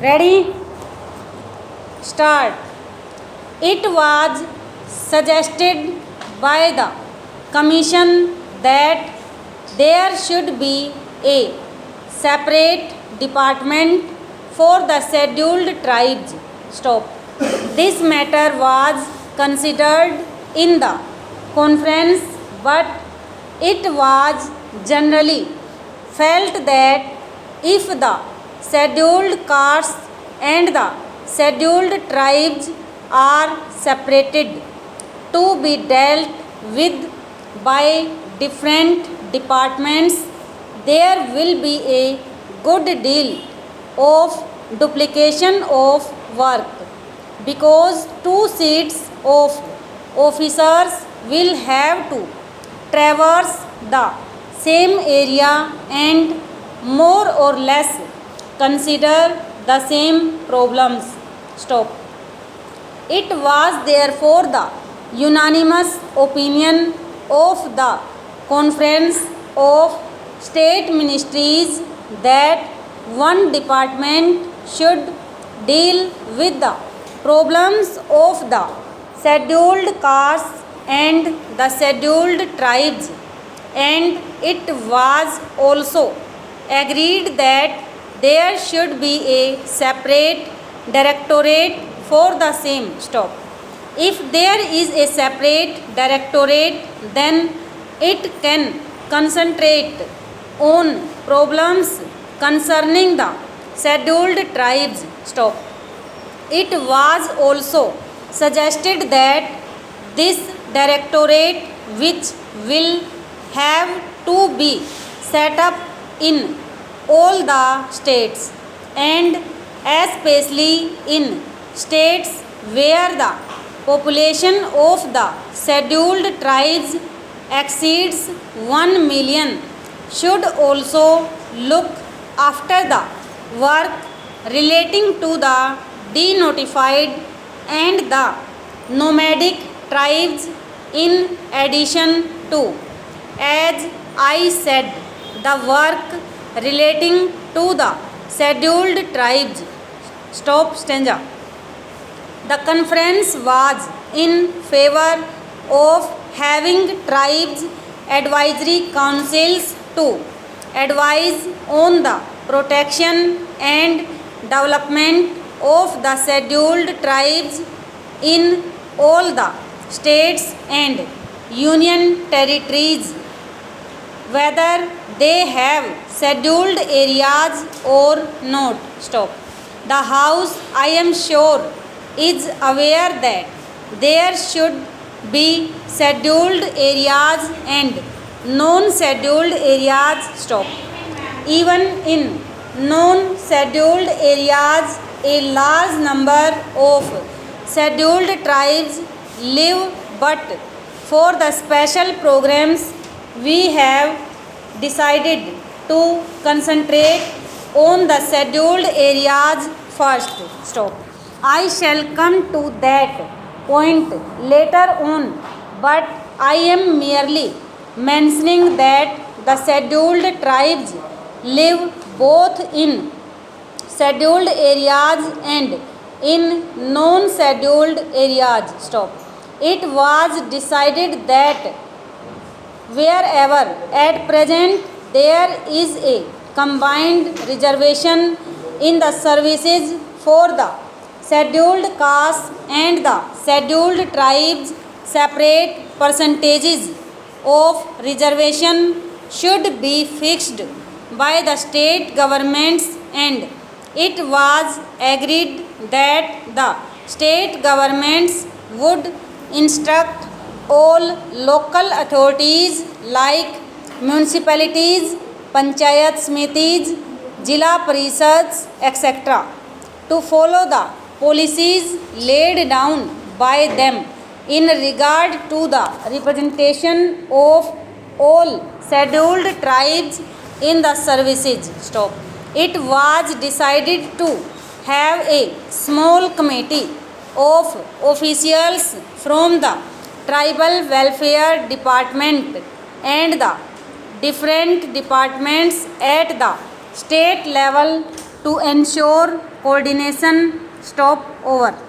Ready? Start. It was suggested by the Commission that there should be a separate department for the scheduled tribes. Stop. This matter was considered in the conference, but it was generally felt that if the scheduled castes and the scheduled tribes are separated to be dealt with by different departments, there will be a good deal of duplication of work because two sets of officers will have to traverse the same area and more or less consider the same problems. Stop. It was therefore the unanimous opinion of the Conference of State Ministries that one department should deal with the problems of the scheduled castes and the scheduled tribes, and it was also agreed that there should be a separate directorate for the same. Stop. If there is a separate directorate, then it can concentrate on problems concerning the scheduled tribes. Stop. It was also suggested that this directorate, which will have to be set up in all the states and especially in states where the population of the scheduled tribes exceeds 1 million, should also look after the work relating to the denotified and the nomadic tribes in addition to, as I said, the work relating to the scheduled tribes. Stop stanza. The conference was in favor of having tribes advisory councils to advise on the protection and development of the scheduled tribes in all the states and union territories, whether they have scheduled areas or not. Stop. The House, I am sure, is aware that there should be scheduled areas and non-scheduled areas. Stop. Even in non-scheduled areas, a large number of scheduled tribes live, but for the special programs we have decided to concentrate on the scheduled areas first. Stop. I shall come to that point later on, but I am merely mentioning that the scheduled tribes live both in scheduled areas and in non-scheduled areas. Stop. It was decided that wherever at present there is a combined reservation in the services for the scheduled castes and the scheduled tribes, separate percentages of reservation should be fixed by the state governments, and it was agreed that the state governments would instruct all local authorities like municipalities, panchayat smitis, jila parishads, etc. to follow the policies laid down by them in regard to the representation of all scheduled tribes in the services. Stop. It was decided to have a small committee of officials from the tribal welfare department and the different departments at the state level to ensure coordination. Stop over.